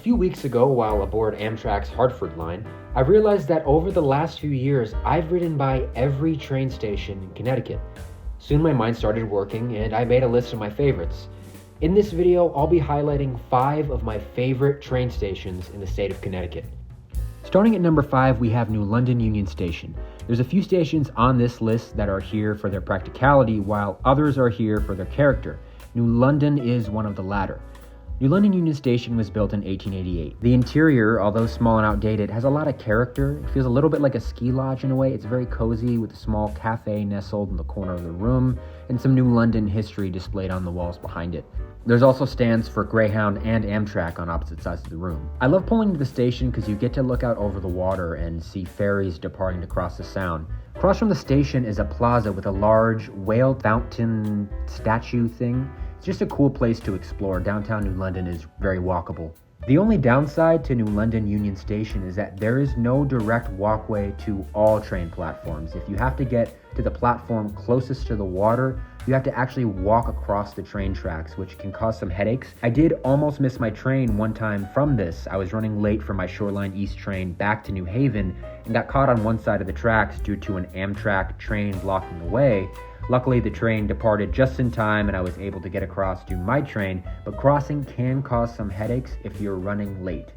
few weeks ago, while aboard Amtrak's Hartford line, I realized that over the last few years, I've ridden by every train station in Connecticut. Soon my mind started working, and I made a list of my favorites. In this video, I'll be highlighting 5 of my favorite train stations in the state of Connecticut. Starting at number 5, we have New London Union Station. There's a few stations on this list that are here for their practicality, while others are here for their character. New London is one of the latter. New London Union Station was built in 1888. The interior, although small and outdated, has a lot of character. It feels a little bit like a ski lodge in a way. It's very cozy with a small cafe nestled in the corner of the room and some New London history displayed on the walls behind it. There's also stands for Greyhound and Amtrak on opposite sides of the room. I love pulling to the station because you get to look out over the water and see ferries departing to cross the Sound. Across from the station is a plaza with a large whale fountain statue thing. It's just a cool place to explore. Downtown New London is very walkable. The only downside to New London Union Station is that there is no direct walkway to all train platforms. If you have to get to the platform closest to the water, you have to actually walk across the train tracks, which can cause some headaches. I did almost miss my train one time from this. I was running late for my Shoreline East train back to New Haven and got caught on one side of the tracks due to an Amtrak train blocking the way. Luckily, the train departed just in time and I was able to get across to my train, but crossing can cause some headaches if you're running late.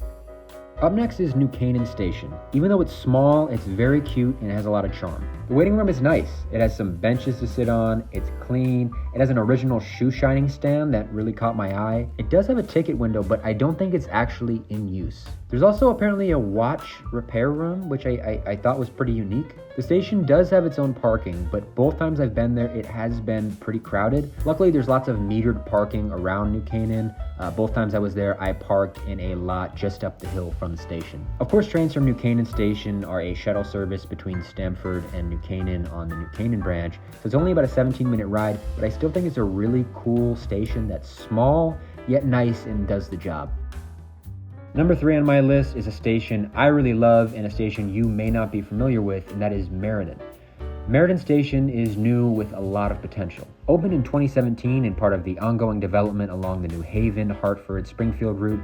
Up next is New Canaan Station. Even though it's small, it's very cute and it has a lot of charm. The waiting room is nice. It has some benches to sit on, it's clean, it has an original shoe shining stand that really caught my eye. It does have a ticket window, but I don't think it's actually in use. There's also apparently a watch repair room, which I thought was pretty unique. The station does have its own parking, but both times I've been there, it has been pretty crowded. Luckily, there's lots of metered parking around New Canaan. Both times I was there, I parked in a lot just up the hill from the station. Of course, trains from New Canaan Station are a shuttle service between Stamford and New Canaan on the New Canaan branch, so it's only about a 17-minute ride, but I still think it's a really cool station that's small, yet nice and does the job. Number 3 on my list is a station I really love and a station you may not be familiar with, and that is Meriden. Meriden Station is new with a lot of potential. Opened in 2017 and part of the ongoing development along the New Haven, Hartford, Springfield route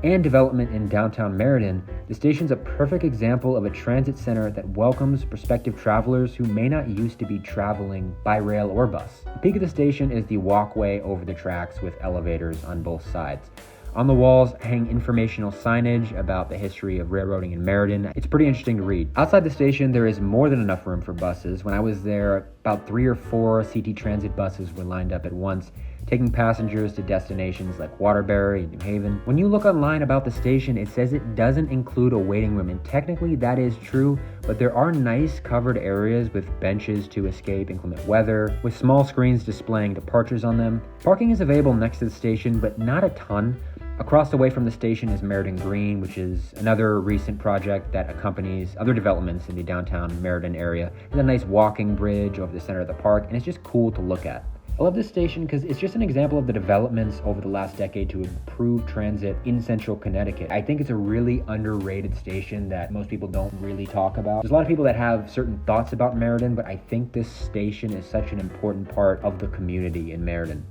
and development in downtown Meriden, the station's a perfect example of a transit center that welcomes prospective travelers who may not used to be traveling by rail or bus. The peak of the station is the walkway over the tracks with elevators on both sides. On the walls hang informational signage about the history of railroading in Meriden. It's pretty interesting to read. Outside the station, there is more than enough room for buses. When I was there, about 3 or 4 CT Transit buses were lined up at once, taking passengers to destinations like Waterbury and New Haven. When you look online about the station, it says it doesn't include a waiting room, and technically that is true, but there are nice covered areas with benches to escape inclement weather, with small screens displaying departures on them. Parking is available next to the station, but not a ton. Across the way from the station is Meriden Green, which is another recent project that accompanies other developments in the downtown Meriden area. There's a nice walking bridge over the center of the park, and it's just cool to look at. I love this station because it's just an example of the developments over the last decade to improve transit in central Connecticut. I think it's a really underrated station that most people don't really talk about. There's a lot of people that have certain thoughts about Meriden, but I think this station is such an important part of the community in Meriden.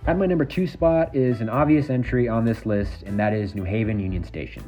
At my number 2 spot is an obvious entry on this list, and that is New Haven Union Station.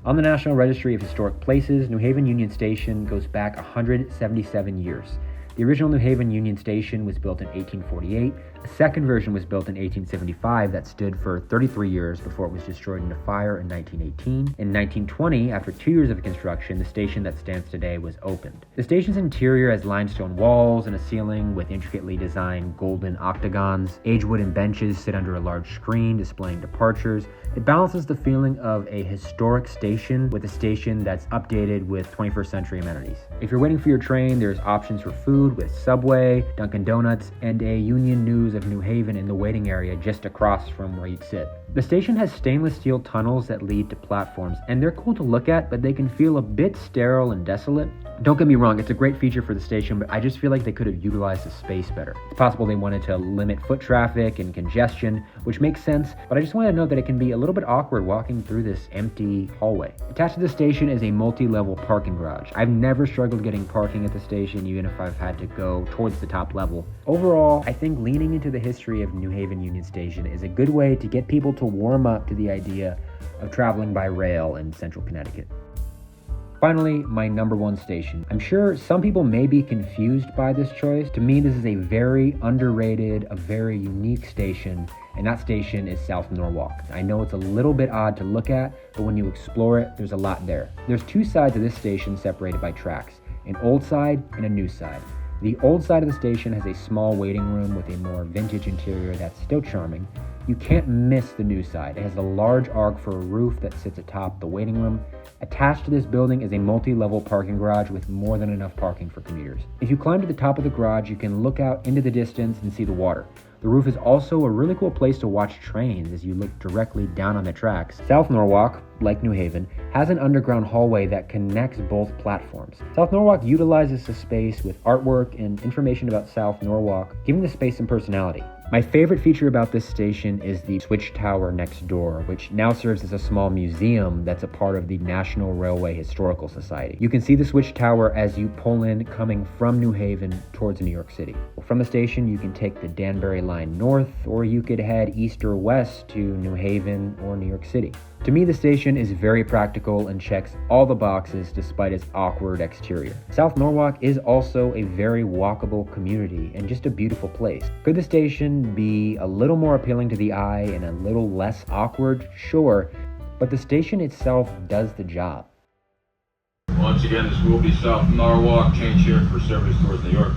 On the National Registry of Historic Places, New Haven Union Station goes back 177 years. The original New Haven Union Station was built in 1848. A second version was built in 1875 that stood for 33 years before it was destroyed in a fire in 1918. In 1920, after 2 years of construction, the station that stands today was opened. The station's interior has limestone walls and a ceiling with intricately designed golden octagons. Aged wooden benches sit under a large screen displaying departures. It balances the feeling of a historic station with a station that's updated with 21st century amenities. If you're waiting for your train, there's options for food with Subway, Dunkin' Donuts, and a Union News of New Haven in the waiting area just across from where you'd sit. The station has stainless steel tunnels that lead to platforms, and they're cool to look at, but they can feel a bit sterile and desolate. Don't get me wrong, it's a great feature for the station, but I just feel like they could have utilized the space better. It's possible they wanted to limit foot traffic and congestion, which makes sense, but I just want to note that it can be a little bit awkward walking through this empty hallway. Attached to the station is a multi-level parking garage. I've never struggled getting parking at the station, even if I've had to go towards the top level. Overall, I think leaning into the history of New Haven Union Station is a good way to get people to warm up to the idea of traveling by rail in central Connecticut. Finally, my number one station. I'm sure some people may be confused by this choice. To me, this is a very underrated, a very unique station, and that station is South Norwalk. I know it's a little bit odd to look at, but when you explore it, there's a lot there. There's two sides of this station separated by tracks, an old side and a new side. The old side of the station has a small waiting room with a more vintage interior that's still charming. You can't miss the new side. It has a large arc for a roof that sits atop the waiting room. Attached to this building is a multi-level parking garage with more than enough parking for commuters. If you climb to the top of the garage, you can look out into the distance and see the water. The roof is also a really cool place to watch trains as you look directly down on the tracks. South Norwalk, like New Haven, has an underground hallway that connects both platforms. South Norwalk utilizes the space with artwork and information about South Norwalk, giving the space some personality. My favorite feature about this station is the switch tower next door, which now serves as a small museum that's a part of the National Railway Historical Society. You can see the switch tower as you pull in coming from New Haven towards New York City. From the station, you can take the Danbury line north, or you could head east or west to New Haven or New York City. To me, the station is very practical and checks all the boxes despite its awkward exterior. South Norwalk is also a very walkable community and just a beautiful place. Could the station be a little more appealing to the eye and a little less awkward? Sure, but the station itself does the job. Once again, this will be South Norwalk, change here for service towards New York.